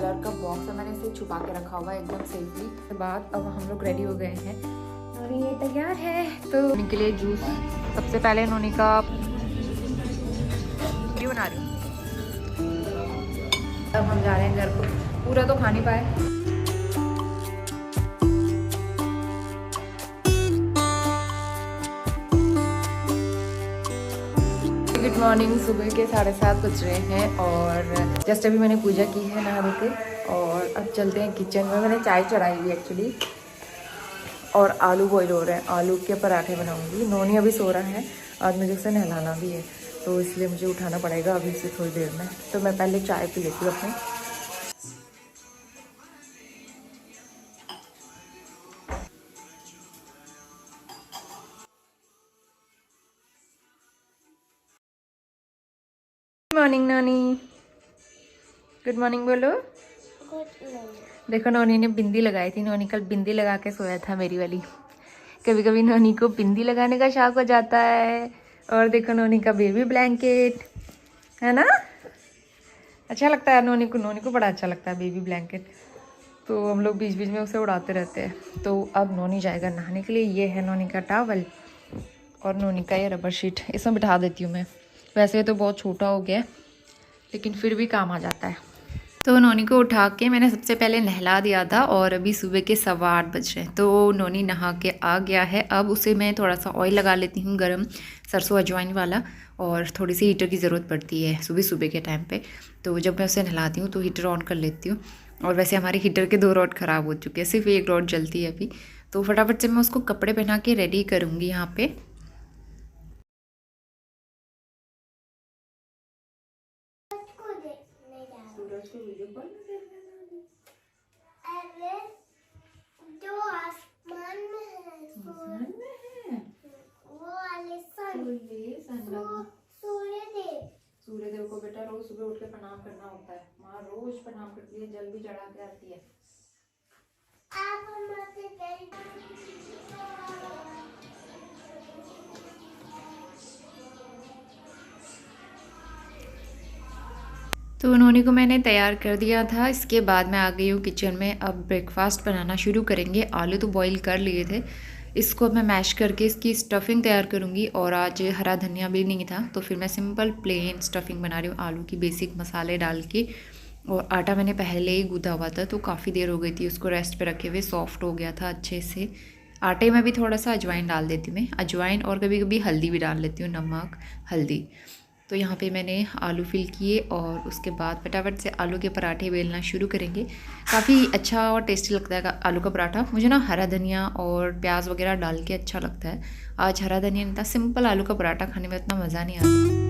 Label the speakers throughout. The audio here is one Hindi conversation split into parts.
Speaker 1: चार्जर का बॉक्स है, मैंने इसे छुपा के रखा हुआ है एकदम सेफली। के बाद अब हम लोग रेडी हो गए हैं और ये तैयार है। तो नोनी के लिए जूस, सबसे पहले नोनी का वीडियो बना रही हूँ। अब हम जा रहे हैं घर को, पूरा तो खा नहीं पाए। गुड मॉर्निंग, सुबह के 7:30 बज रहे हैं और जस्ट अभी मैंने पूजा की है नहा धो के और अब चलते हैं किचन में। मैंने चाय चढ़ाई हुई एक्चुअली और आलू बॉईल हो रहे हैं, आलू के पराठे बनाऊंगी। नोनी अभी सो रहा है, आज मुझे उसे नहलाना भी है तो इसलिए मुझे उठाना पड़ेगा अभी से थोड़ी देर में। तो मैं पहले चाय पी लेती हूँ अपने। गुड मॉर्निंग नोनी, गुड मॉर्निंग बोलो। देखो नोनी ने बिंदी लगाई थी, नोनी कल बिंदी लगा के सोया था मेरी वाली। कभी कभी नोनी को बिंदी लगाने का शौक हो जाता है। और देखो नोनी का बेबी ब्लैंकेट है ना, अच्छा लगता है नोनी को बड़ा अच्छा लगता है बेबी ब्लैंकेट। तो हम लोग बीच बीच में उसे उड़ाते रहते हैं। तो अब नोनी जाएगा नहाने के लिए। ये है नोनी का टॉवल और नोनी का ये रबर शीट, इसमें बिठा देती हूँ मैं। वैसे तो बहुत छोटा हो गया है लेकिन फिर भी काम आ जाता है। तो नोनी को उठा के मैंने सबसे पहले नहला दिया था और अभी सुबह के 8:15 बज रहे हैं। तो नोनी नहा के आ गया है। अब उसे मैं थोड़ा सा ऑयल लगा लेती हूँ गरम, सरसों अजवाइन वाला। और थोड़ी सी हीटर की ज़रूरत पड़ती है सुबह सुबह के टाइम पे। तो जब मैं उसे नहलाती हूँ तो हीटर ऑन कर लेती हूँ। और वैसे हमारे हीटर के 2 रॉड ख़राब हो चुके हैं, सिर्फ 1 रॉड जलती है अभी। तो फटाफट से मैं उसको कपड़े पहना के रेडी करूँगी यहाँ पर। सूर्यदेव को बेटा रोज सुबह उठ के प्रणाम करना होता है। माँ रोज प्रणाम करती है, जल भी चढ़ा के आती है। तो नोनी को मैंने तैयार कर दिया था। इसके बाद मैं आ गई हूँ किचन में। अब ब्रेकफास्ट बनाना शुरू करेंगे। आलू तो बॉईल कर लिए थे, इसको अब मैं मैश करके इसकी स्टफिंग तैयार करूँगी। और आज हरा धनिया भी नहीं था तो फिर मैं सिंपल प्लेन स्टफिंग बना रही हूँ आलू की, बेसिक मसाले डाल के। और आटा मैंने पहले ही गूँधा हुआ था तो काफ़ी देर हो गई थी उसको रेस्ट पे रखे हुए, सॉफ्ट हो गया था अच्छे से। आटे में भी थोड़ा सा अजवाइन डाल देती हूँ मैं, अजवाइन और कभी कभी हल्दी भी डाल लेती हूँ, नमक हल्दी। तो यहाँ पे मैंने आलू फिल किए और उसके बाद फटाफट से आलू के पराठे बेलना शुरू करेंगे। काफ़ी अच्छा और टेस्टी लगता है आलू का पराठा। मुझे ना हरा धनिया और प्याज वगैरह डाल के अच्छा लगता है। आज हरा धनिया नहीं था, सिंपल आलू का पराठा खाने में इतना मज़ा नहीं आता।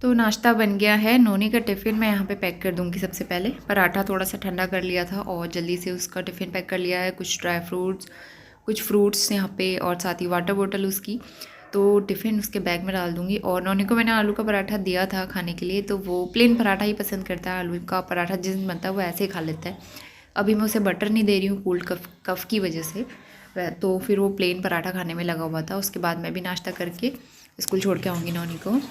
Speaker 1: तो नाश्ता बन गया है। नोनी का टिफ़िन मैं यहाँ पे पैक कर दूँगी। सबसे पहले पराठा थोड़ा सा ठंडा कर लिया था और जल्दी से उसका टिफ़िन पैक कर लिया है। कुछ ड्राई फ्रूट्स, कुछ फ्रूट्स यहाँ पे और साथ ही वाटर बोतल उसकी। तो टिफ़िन उसके बैग में डाल दूँगी। और नोनी को मैंने आलू का पराठा दिया था खाने के लिए, तो वो प्लेन पराठा ही पसंद करता है। आलू का पराठा जिस दिन बनता है वो ऐसे ही खा लेता है। अभी मैं उसे बटर नहीं दे रही हूँ कोल्ड कफ़ की वजह से, तो फिर वो प्लेन पराठा खाने में लगा हुआ था। उसके बाद मैं भी नाश्ता करके स्कूल छोड़ के आऊँगी नोनी को।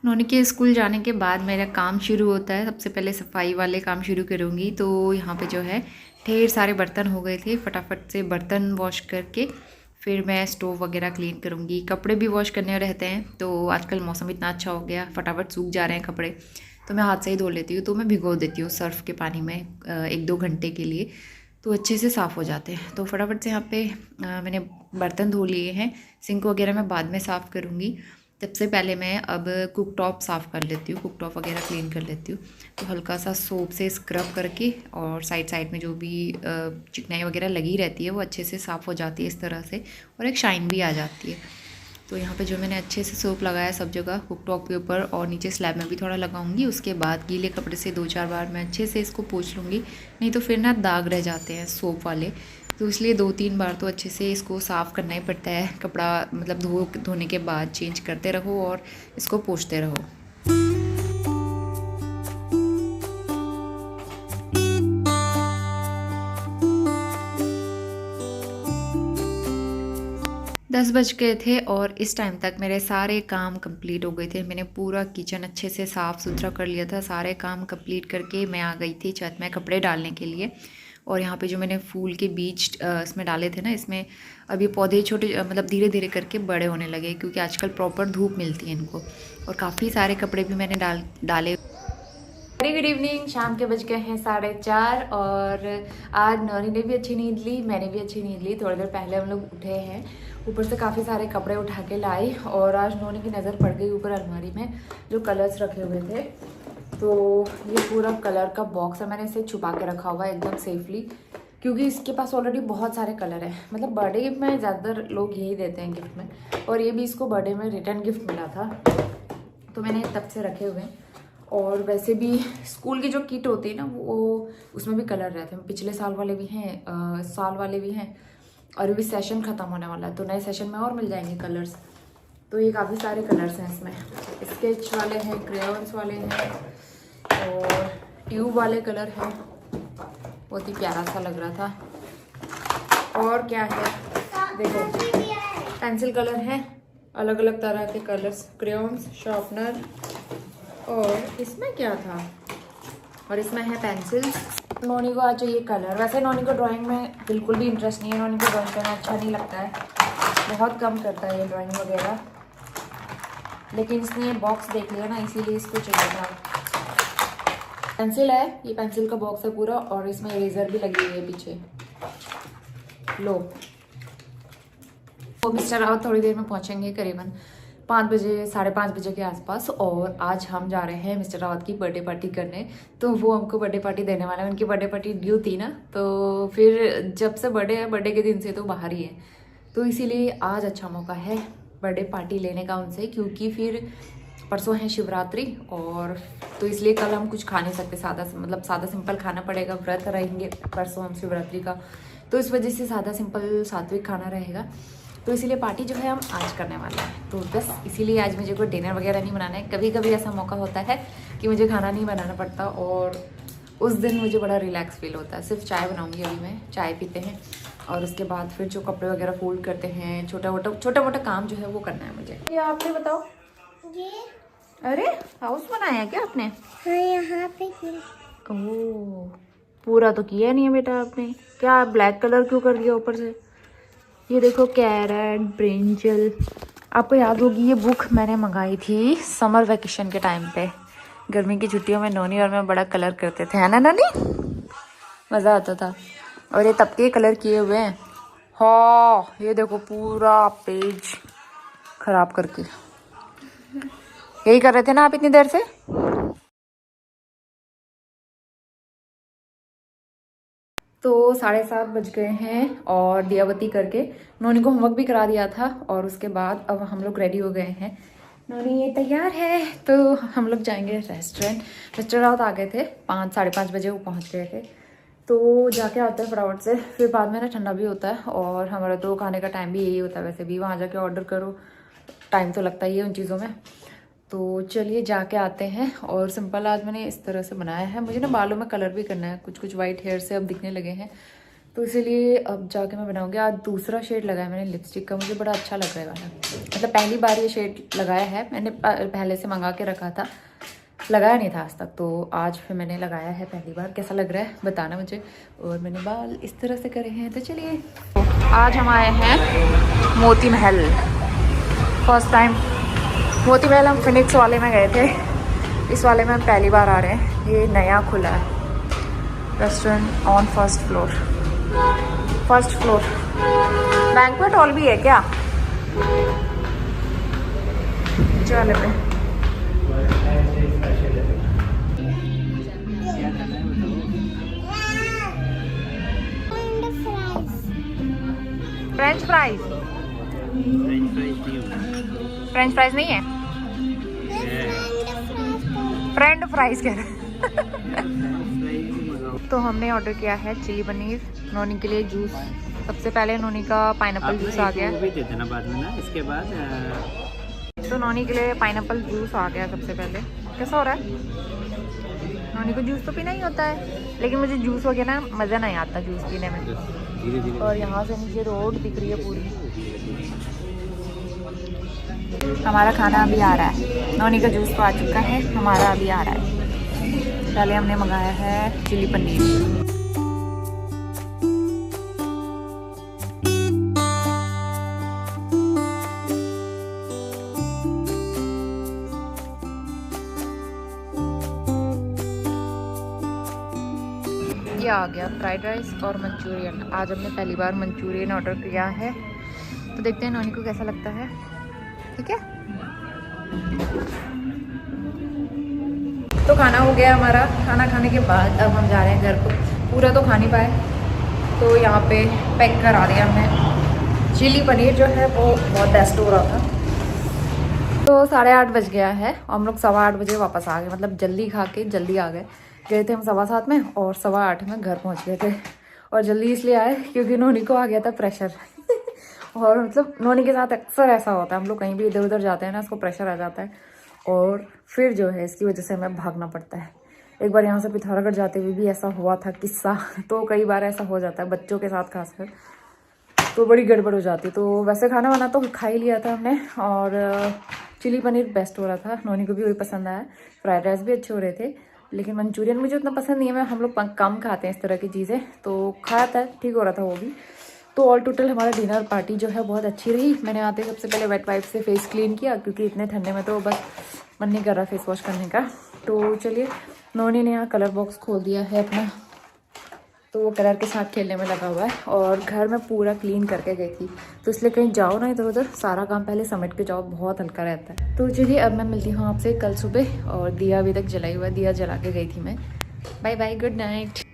Speaker 1: नोनी के स्कूल जाने के बाद मेरा काम शुरू होता है। सबसे पहले सफाई वाले काम शुरू करूँगी। तो यहाँ पे जो है ढेर सारे बर्तन हो गए थे, फटाफट से बर्तन वॉश करके फिर मैं स्टोव वगैरह क्लीन करूँगी। कपड़े भी वॉश करने रहते हैं, तो आजकल मौसम इतना अच्छा हो गया, फटाफट सूख जा रहे हैं कपड़े, तो मैं हाथ से ही धो लेती हूँ। तो मैं भिगो देती हूँ सर्फ़ के पानी में 1-2 घंटे के लिए, तो अच्छे से साफ़ हो जाते हैं। तो फटाफट से यहाँ पे मैंने बर्तन धो लिए हैं। सिंक वगैरह मैं बाद में साफ़ करूँगी।
Speaker 2: सबसे पहले मैं अब कुक टॉप साफ़ कर लेती हूँ, कुक टॉप वगैरह क्लीन कर लेती हूँ। तो हल्का सा सोप से स्क्रब करके और साइड साइड में जो भी चिकनाई वगैरह लगी रहती है वो अच्छे से साफ़ हो जाती है इस तरह से, और एक शाइन भी आ जाती है। तो यहाँ पे जो मैंने अच्छे से सोप लगाया सब जगह कुक टॉप के ऊपर, और नीचे स्लैब में भी थोड़ा लगाऊंगी। उसके बाद गीले कपड़े से 2-4 बार मैं अच्छे से इसको पोंछ लूँगी, नहीं तो फिर ना दाग रह जाते हैं सोप वाले। तो इसलिए 2-3 बार तो अच्छे से इसको साफ़ करना ही पड़ता है। कपड़ा मतलब धोने के बाद चेंज करते रहो और इसको पोंछते रहो। दस बज गए थे और इस टाइम तक मेरे सारे काम कंप्लीट हो गए थे। मैंने पूरा किचन अच्छे से साफ़ सुथरा कर लिया था। सारे काम कंप्लीट करके मैं आ गई थी छत में कपड़े डालने के लिए। और यहाँ पे जो मैंने फूल के बीज इसमें डाले थे ना, इसमें अभी पौधे छोटे मतलब धीरे धीरे करके बड़े होने लगे, क्योंकि आजकल प्रॉपर धूप मिलती है इनको। और काफ़ी सारे कपड़े भी मैंने डाले।
Speaker 1: Very good evening. शाम के बज गए हैं 4:30 और आज नौनी ने भी अच्छी नींद ली, मैंने भी अच्छी नींद ली। थोड़ी देर पहले हम लोग उठे हैं, ऊपर से काफ़ी सारे कपड़े उठा के लाई। और आज नौनी की नज़र पड़ गई ऊपर अलमारी में जो कलर्स रखे हुए थे। तो ये पूरा कलर का बॉक्स है, मैंने इसे छुपा के रखा हुआ है एकदम सेफली, क्योंकि इसके पास ऑलरेडी बहुत सारे कलर हैं। मतलब बर्थडे में ज़्यादातर लोग यही देते हैं गिफ्ट में, और ये भी इसको बर्थडे में रिटर्न गिफ्ट मिला था, तो मैंने तब से रखे हुए हैं। और वैसे भी स्कूल की जो किट होती है ना, वो उसमें भी कलर रहते हैं। पिछले साल वाले भी हैं, साल वाले भी हैं, और अभी सेशन ख़त्म होने वाला है तो नए सेशन में और मिल जाएंगे कलर्स। तो ये काफ़ी सारे कलर्स हैं इसमें, स्केच वाले हैं, क्रेयॉन्स वाले हैं, और ट्यूब वाले कलर हैं। बहुत ही प्यारा सा लग रहा था। और क्या है, देखो पेंसिल कलर हैं, अलग अलग तरह के कलर्स, क्रेयॉन्स, शार्पनर, और इसमें क्या था, और इसमें है पेंसिल्स। नोनी को आज चाहिए कलर। वैसे नोनी को ड्राइंग में बिल्कुल भी इंटरेस्ट नहीं है, नोनी को ड्राइंग करना अच्छा नहीं लगता है, बहुत कम करता है ये ड्राइंग वगैरह। लेकिन इसने ये बॉक्स देख लिया ना, इसीलिए इसको चाहिए था। पेंसिल है, ये पेंसिल का बॉक्स है पूरा, और इसमें इरेजर भी लगी हुई है पीछे। लो, वो मिस्टर रावत थोड़ी देर में पहुंचेंगे, करीबन 5 बजे 5:30 बजे के आसपास। और आज हम जा रहे हैं मिस्टर रावत की बर्थडे पार्टी करने। तो वो हमको बर्थडे पार्टी देने वाला है। उनकी बर्थडे पार्टी ड्यू थी ना, तो फिर जब से बर्थडे है, बर्थडे के दिन से तो बाहर ही है, तो इसीलिए आज अच्छा मौका है बर्थडे पार्टी लेने का उनसे, क्योंकि फिर परसों है शिवरात्रि। और तो इसलिए कल हम कुछ खा नहीं सकते, सादा सिंपल खाना पड़ेगा, व्रत रहेंगे परसों हम शिवरात्रि का, तो इस वजह से सादा सिंपल सात्विक खाना रहेगा। तो इसीलिए पार्टी जो है हम आज करने वाले हैं। तो बस इसीलिए आज मुझे कोई डिनर वगैरह नहीं बनाना है। कभी कभी ऐसा मौका होता है कि मुझे खाना नहीं बनाना पड़ता, और उस दिन मुझे बड़ा रिलैक्स फील होता है। सिर्फ चाय बनाऊंगी अभी मैं, चाय पीते हैं, और उसके बाद फिर जो कपड़े वगैरह फोल्ड करते हैं, छोटा मोटा काम जो है वो करना है मुझे। ये आपने बताओ, ये अरे हाउस बनाया है क्या आपने?
Speaker 3: हाँ, यहाँ पे
Speaker 1: ओह, पूरा तो किया नहीं है बेटा आपने। क्या ब्लैक कलर क्यों कर दिया ऊपर से? ये देखो, कैरेट, ब्रिंजल। आपको याद होगी ये बुक मैंने मंगाई थी समर वैकेशन के टाइम पे। गर्मी की छुट्टियों में नोनी और मैं बड़ा कलर करते थे, है ना नोनी? मज़ा आता था। और ये तब के कलर किए हुए हैं। हाँ, ये देखो पूरा पेज खराब करके। यही कर रहे थे ना आप इतनी देर से? तो 7:30 बज गए हैं, और दियाबत्ती करके नोनी को होमवर्क भी करा दिया था। और उसके बाद अब हम लोग रेडी हो गए हैं। नोनी ये तैयार है, तो हम लोग जाएंगे रेस्टोरेंट। मिस्टर रावत आ गए थे 5-5:30 बजे, वो पहुंच गए थे। तो जाके आते हैं फटाफट से, फिर बाद में ना ठंडा भी होता है, और हमारा तो खाने का टाइम भी यही होता है। वैसे भी वहाँ जाके ऑर्डर करो, टाइम तो लगता ही है उन चीज़ों में। तो चलिए जाके आते हैं। और सिंपल आज मैंने इस तरह से बनाया है। मुझे ना बालों में कलर भी करना है, कुछ वाइट हेयर से अब दिखने लगे हैं, तो इसीलिए अब जाके मैं बनाऊंगी। आज दूसरा शेड लगाया मैंने लिपस्टिक का, मुझे बड़ा अच्छा लग रहा है। मतलब पहली बार ये शेड लगाया है मैंने, पहले से मंगा के रखा था, लगाया नहीं था आज तक, तो आज फिर मैंने लगाया है पहली बार। कैसा लग रहा है बताना मुझे। और मैंने बाल इस तरह से करे हैं। तो चलिए, आज हम आए हैं मोती महल। फर्स्ट टाइम मोती महल हम फिनिक्स वाले में गए थे, इस वाले में हम पहली बार आ रहे हैं। ये नया खुला है restaurant on first floor. Banquet hall भी है क्या? नीचे वाले पे। फ्रेंच फ्राइज, फ्रेंच फ्राइज नहीं है, फ्रेंड फ्राइज कह रहे तो हमने ऑर्डर किया है चिली पनीर, नोनी के लिए जूस। सबसे पहले नोनी का पाइनएप्पल जूस आ गया,
Speaker 3: वो भी दे देना बाद में ना, इसके बाद
Speaker 1: तो नोनी के लिए पाइनएप्पल जूस आ गया सबसे पहले। कैसा हो रहा है? नोनी को जूस तो पीना ही होता है, लेकिन मुझे जूस वगैरह मज़ा नहीं आता जूस पीने में।
Speaker 3: धीरे धीरे।
Speaker 1: और यहाँ से नीचे रोड दिख रही है पूरी। हमारा खाना अभी आ रहा है, नोनी का जूस तो आ चुका है, हमारा अभी आ रहा है। पहले हमने मंगाया है चिली पनीर। ये आ गया फ्राइड राइस और मंचूरियन। आज हमने पहली बार मंचूरियन ऑर्डर किया है, तो देखते हैं नोनी को कैसा लगता है। ठीक है, तो खाना हो गया हमारा। खाना खाने के बाद अब हम जा रहे हैं घर को। पूरा तो खा नहीं पाए, तो यहाँ पे पैक करा दिया हमने। चिली पनीर जो है वो बहुत बेस्ट हो रहा था। तो 8:30 बज गया है और हम लोग 8:15 बजे वापस आ गए, मतलब जल्दी खा के जल्दी आ गए। गए थे हम 7:15 में और 8:15 में घर पहुँच गए थे। और जल्दी इसलिए आए क्योंकि नोनी को आ गया था प्रेशर और मतलब नोनी के साथ अक्सर ऐसा होता है, हम लोग कहीं भी इधर उधर जाते हैं ना, इसको प्रेशर आ जाता है और फिर जो है इसकी वजह से हमें भागना पड़ता है। एक बार यहाँ से पिथौरागढ़ जाते हुए भी ऐसा हुआ था किस्सा। तो कई बार ऐसा हो जाता है बच्चों के साथ खासकर, तो बड़ी गड़बड़ हो जाती है। तो वैसे खाना वाना तो खा ही लिया था हमने, और चिली पनीर बेस्ट हो रहा था, नोनी को भी वही पसंद आया। फ्राइड राइस भी अच्छे हो रहे थे, लेकिन मंचूरियन मुझे उतना पसंद नहीं है। हम लोग कम खाते हैं इस तरह की चीज़ें, तो खाया था, ठीक हो रहा था वो भी। तो ऑल टोटल हमारा डिनर पार्टी जो है बहुत अच्छी रही। मैंने आते सबसे पहले वेट वाइप से फेस क्लीन किया, क्योंकि इतने ठंडे में तो बस मन नहीं कर रहा फेस वॉश करने का। तो चलिए, नोनी ने यहाँ कलर बॉक्स खोल दिया है अपना, तो वो कलर के साथ खेलने में लगा हुआ है। और घर में पूरा क्लीन करके गई थी, तो इसलिए कहीं जाओ ना इधर उधर, सारा काम पहले समेट के जाओ, बहुत हल्का रहता है। तो चलिए, अब मैं मिलती हूँ आपसे कल सुबह। और दिया अभी तक जलाई हुआ, दिया जला के गई थी मैं। Bye bye, good night.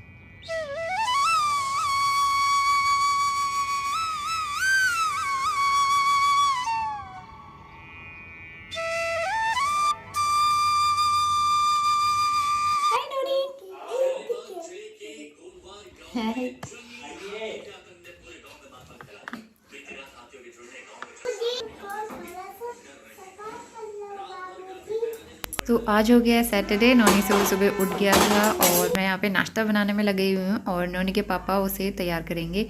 Speaker 1: तो आज हो गया सैटरडे, नोनी सुबह सुबह उठ गया था और मैं यहाँ पे नाश्ता बनाने में लगी हुई हूँ और नोनी के पापा उसे तैयार करेंगे।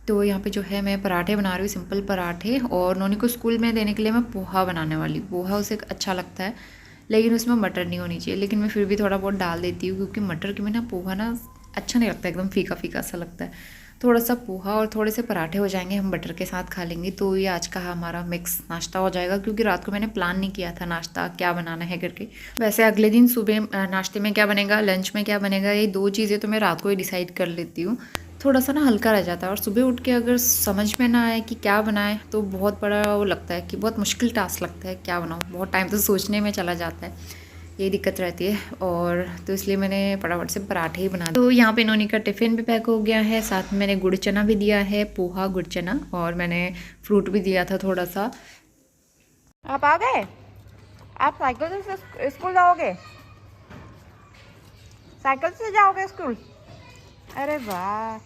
Speaker 1: तो यहाँ पे जो है मैं पराठे बना रही हूँ, सिंपल पराठे। और नोनी को स्कूल में देने के लिए मैं पोहा बनाने वाली। पोहा उसे अच्छा लगता है, लेकिन उसमें मटर नहीं होनी चाहिए, लेकिन मैं फिर भी थोड़ा बहुत डाल देती हूँ, क्योंकि मटर के बिना पोहा ना अच्छा नहीं लगता, एकदम फीका फीका सा लगता है। थोड़ा सा पोहा और थोड़े से पराठे हो जाएंगे, हम बटर के साथ खा लेंगे। तो ये आज का हमारा मिक्स नाश्ता हो जाएगा, क्योंकि रात को मैंने प्लान नहीं किया था नाश्ता क्या बनाना है करके। वैसे अगले दिन सुबह नाश्ते में क्या बनेगा, लंच में क्या बनेगा, ये 2 चीज़ें तो मैं रात को ही डिसाइड कर लेती हूँ। थोड़ा सा ना हल्का रह जाता है, और सुबह उठ के अगर समझ में ना आए कि क्या बनाए, तो बहुत बड़ा वो लगता है कि बहुत मुश्किल टास्क लगता है, क्या बनाऊँ, बहुत टाइम तो सोचने में चला जाता है, ये दिक्कत रहती है। और तो इसलिए मैंने फटाफट से पराठे ही बना दिए। तो यहाँ पे नोनी का टिफ़िन भी पैक हो गया है, साथ में मैंने गुड़ चना भी दिया है, पोहा गुड़ चना, और मैंने फ्रूट भी दिया था थोड़ा सा। आप आ गए? आप साइकिल से स्कूल जाओगे? साइकिल से जाओगे स्कूल? अरे वाह,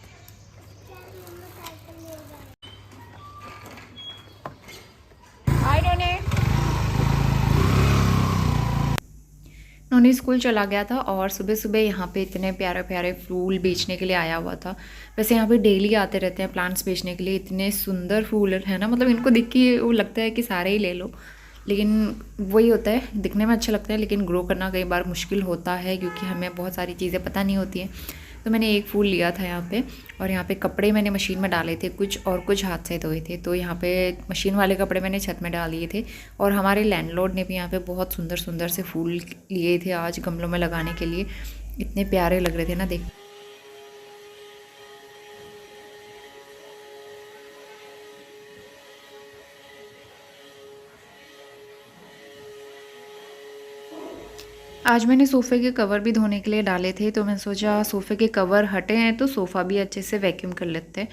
Speaker 1: हाय नोनी। नोनी स्कूल चला गया था, और सुबह सुबह यहाँ पे इतने प्यारे प्यारे फूल बेचने के लिए आया हुआ था। वैसे यहाँ पे डेली आते रहते हैं प्लांट्स बेचने के लिए, इतने सुंदर फूल है ना, मतलब इनको देख के वो लगता है कि सारे ही ले लो, लेकिन वही होता है, दिखने में अच्छा लगता है, लेकिन ग्रो करना कई बार मुश्किल होता है, क्योंकि हमें बहुत सारी चीज़ें पता नहीं होती हैं। तो मैंने एक फूल लिया था यहाँ पे, और यहाँ पे कपड़े मैंने मशीन में डाले थे कुछ, और कुछ हाथ से धोए थे। तो यहाँ पे मशीन वाले कपड़े मैंने छत में डाल दिए थे। और हमारे लैंडलॉर्ड ने भी यहाँ पे बहुत सुंदर सुंदर से फूल लिए थे आज गमलों में लगाने के लिए, इतने प्यारे लग रहे थे ना देख।
Speaker 2: आज मैंने सोफ़े के कवर भी धोने के लिए डाले थे, तो मैंने सोचा सोफ़े के कवर हटे हैं तो सोफ़ा भी अच्छे से वैक्यूम कर लेते हैं।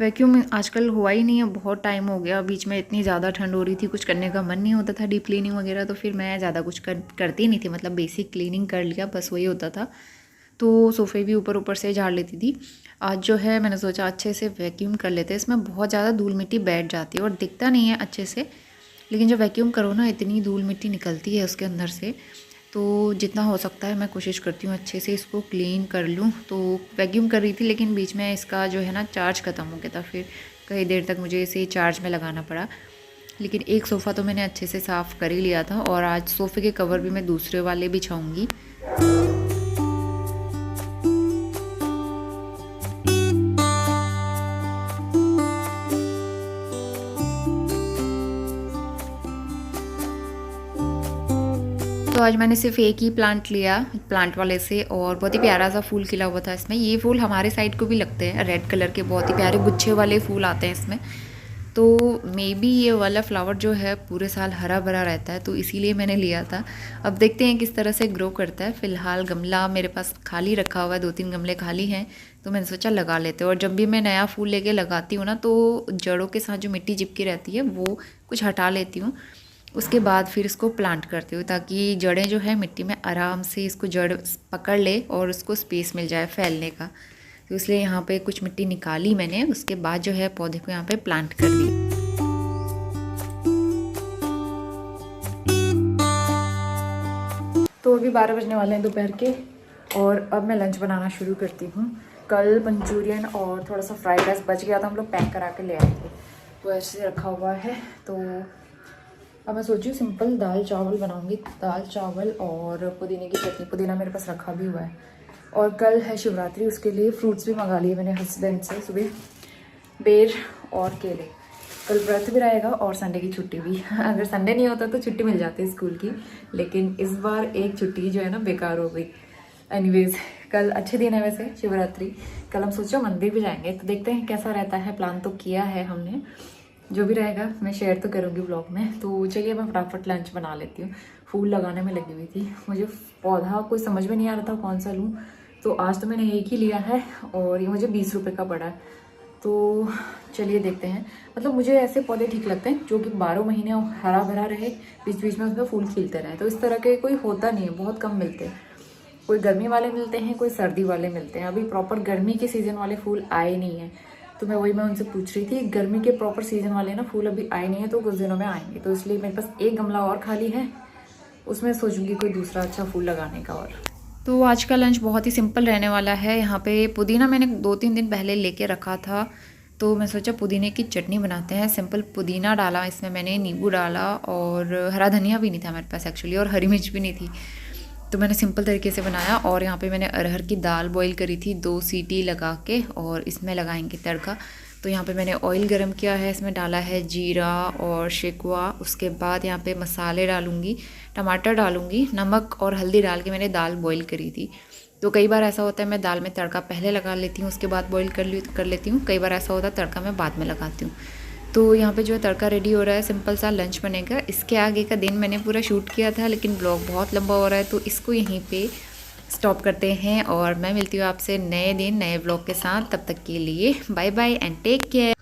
Speaker 2: वैक्यूम आजकल हुआ ही नहीं है, बहुत टाइम हो गया। बीच में इतनी ज़्यादा ठंड हो रही थी, कुछ करने का मन नहीं होता था, डीप क्लीनिंग वगैरह, तो फिर मैं ज़्यादा कुछ करती नहीं थी, मतलब बेसिक क्लीनिंग कर लिया बस, वही होता था। तो सोफ़े भी ऊपर ऊपर से झाड़ लेती थी। आज जो है मैंने सोचा अच्छे से वैक्यूम कर लेते हैं। इसमें बहुत ज़्यादा धूल मिट्टी बैठ जाती है और दिखता नहीं है अच्छे से, लेकिन जब वैक्यूम करो ना इतनी धूल मिट्टी निकलती है उसके अंदर से। तो जितना हो सकता है मैं कोशिश करती हूँ अच्छे से इसको क्लीन कर लूँ। तो वैक्यूम कर रही थी, लेकिन बीच में इसका जो है ना चार्ज ख़त्म हो गया था, फिर कई देर तक मुझे इसे चार्ज में लगाना पड़ा। लेकिन एक सोफ़ा तो मैंने अच्छे से साफ़ कर ही लिया था, और आज सोफ़े के कवर भी मैं दूसरे वाले बिछाऊँगी। तो आज मैंने सिर्फ एक ही प्लांट लिया प्लांट वाले से, और बहुत ही प्यारा सा फूल खिला हुआ था इसमें। ये फूल हमारे साइड को भी लगते हैं, रेड कलर के बहुत ही प्यारे गुच्छे वाले फूल आते हैं इसमें। तो मे बी ये वाला फ्लावर जो है पूरे साल हरा भरा रहता है, तो इसीलिए मैंने लिया था। अब देखते हैं किस तरह से ग्रो करता है। फ़िलहाल गमला मेरे पास खाली रखा हुआ है, 2-3 गमले खाली हैं, तो मैंने सोचा लगा लेते हैं। और जब भी मैं नया फूल लेके लगाती हूँ ना, तो जड़ों के साथ जो मिट्टी चिपकी रहती है वो कुछ हटा लेती हूँ, उसके बाद फिर इसको प्लांट करती हूँ, ताकि जड़ें जो है मिट्टी में आराम से इसको जड़ पकड़ ले और उसको स्पेस मिल जाए फैलने का। तो इसलिए यहाँ पे कुछ मिट्टी निकाली मैंने, उसके बाद जो है पौधे को यहाँ पे प्लांट कर दी।
Speaker 1: तो अभी 12 बजने वाले हैं दोपहर के, और अब मैं लंच बनाना शुरू करती हूँ। कल मंचूरियन और थोड़ा सा फ्राइड राइस बच गया था, हम लोग पैक करा के ले आए थे, वो ऐसे रखा हुआ है। तो अब मैं सोची सिंपल दाल चावल बनाऊंगी, दाल चावल और पुदीने की चटनी। पुदीना मेरे पास रखा भी हुआ है। और कल है शिवरात्रि, उसके लिए फ्रूट्स भी मंगा लिए मैंने हस्बैंड से सुबह, बेर और केले। कल व्रत भी रहेगा और संडे की छुट्टी भी। अगर संडे नहीं होता तो छुट्टी मिल जाती है स्कूल की, लेकिन इस बार एक छुट्टी जो है ना बेकार हो गई। एनीवेज, कल अच्छे दिन है वैसे शिवरात्रि। कल हम सोचा मंदिर भी जाएंगे, तो देखते हैं कैसा रहता है। प्लान तो किया है हमने, जो भी रहेगा मैं शेयर तो करूँगी ब्लॉग में। तो चलिए मैं फटाफट लंच बना लेती हूँ। फूल लगाने में लगी हुई थी, मुझे पौधा कोई समझ में नहीं आ रहा था कौन सा लूँ, तो आज तो मैंने एक ही लिया है, और ये मुझे 20 रुपये का पड़ा है। तो चलिए देखते हैं। मतलब मुझे ऐसे पौधे ठीक लगते हैं जो कि 12 महीने हरा भरा रहे, बीच बीच में उसमें फूल खिलते रहे। तो इस तरह के कोई होता नहीं है, बहुत कम मिलते हैं। कोई गर्मी वाले मिलते हैं, कोई सर्दी वाले मिलते हैं। अभी प्रॉपर गर्मी के सीज़न वाले फूल आए नहीं हैं, तो मैं उनसे पूछ रही थी, गर्मी के प्रॉपर सीज़न वाले ना फूल अभी आए नहीं है, तो कुछ दिनों में आएंगे। तो इसलिए मेरे पास एक गमला और खाली है, उसमें सोचूंगी कोई दूसरा अच्छा फूल लगाने का। और
Speaker 2: तो आज का लंच बहुत ही सिंपल रहने वाला है। यहाँ पे पुदीना मैंने 2-3 दिन पहले लेके रखा था, तो मैं सोचा पुदीने की चटनी बनाते हैं। सिंपल पुदीना डाला, इसमें मैंने नींबू डाला, और हरा धनिया भी नहीं था मेरे पास एक्चुअली, और हरी मिर्च भी नहीं थी, तो मैंने सिंपल तरीके से बनाया। और यहाँ पे मैंने अरहर की दाल बॉईल करी थी 2 सीटी लगा के, और इसमें लगाएंगे तड़का। तो यहाँ पे मैंने ऑयल गरम किया है, इसमें डाला है जीरा और शिकवा। उसके बाद यहाँ पे मसाले डालूँगी, टमाटर डालूँगी, नमक और हल्दी डाल के मैंने दाल बॉईल करी थी। तो कई बार ऐसा होता है मैं दाल में तड़का पहले लगा लेती हूँ, उसके बाद बॉईल कर लेती हूँ। कई बार ऐसा होता है तड़का मैं बाद में लगाती हूँ। तो यहाँ पे जो है तड़का रेडी हो रहा है, सिंपल सा लंच बनेगा। इसके आगे का दिन मैंने पूरा शूट किया था, लेकिन ब्लॉग बहुत लंबा हो रहा है, तो इसको यहीं पे स्टॉप करते हैं। और मैं मिलती हूँ आपसे नए दिन नए ब्लॉग के साथ। तब तक के लिए bye bye and take care.